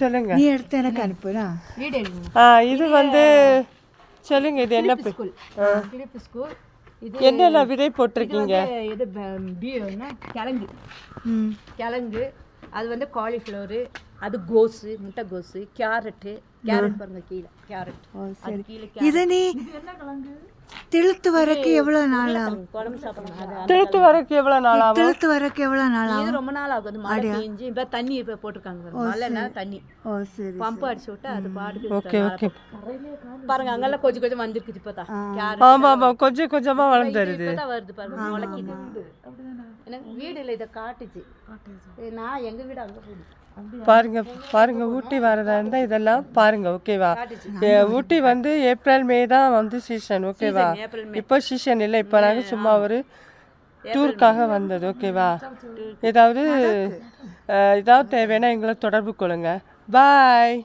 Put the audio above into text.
சொல்லுங்க. நீ எடுத்து எனக்கு அனுப்புனா வீடியோ எடுங்க. இது வந்து சொல்லுங்க, இது என்ன ஸ்கூல் கிளிப்பு ஸ்கூல். இது என்னெல்லாம் விதை போட்டிருக்கீங்க? இது கிழங்கு கிழங்கு. அது வந்து காலிஃப்ளவரு, அது கோஸு, முட்டை கோஸு, கேரட்டு பாருங்க கீழே கேரட். அது கீழே இதை நீ திழுத்து வரக்கு எவ்வளோ நாள் ஆகும்? குழம்பு சாப்பிடணும். திழுத்து வரக்கு எவ்வளோ நாள் ஆகும்? திழுத்து வரக்கு எவ்வளோ நாள் ஆகும்? இது ரொம்ப நாள் ஆகும். அது மழை பெஞ்சு இப்போ தண்ணி இப்போ போட்டிருக்காங்க. மழைன்னா தண்ணி பம்பு அடிச்சு விட்டு அது பாட்டுக்கு. Okay okay. பாருங்க அங்கெல்லாம் கொஞ்சம் கொஞ்சம் வந்துருக்குது இப்போதான். ஆமாம் ஆமாம், கொஞ்சம் கொஞ்சமாக வளர்ந்துருது. இப்போதான் வருது பாருங்க, முளைக்குது. எனக்கு வீடு இல்லை, இதை காட்டுச்சு. நான் எங்கள் வீடு அங்கே போகுது. பாருங்க பாருங்க, ஊட்டி வரதா இருந்தால் இதெல்லாம் பாருங்க. ஓகேவா? ஊட்டி வந்து ஏப்ரல் மே தான் வந்து சீசன். ஓகேவா? இப்போ சீசன் இல்லை. இப்போ நாங்கள் சும்மா ஒரு டூருக்காக வந்தது. ஓகேவா? ஏதாவது தேவைன்னா எங்களை தொடர்பு கொள்ளுங்க. பாய்.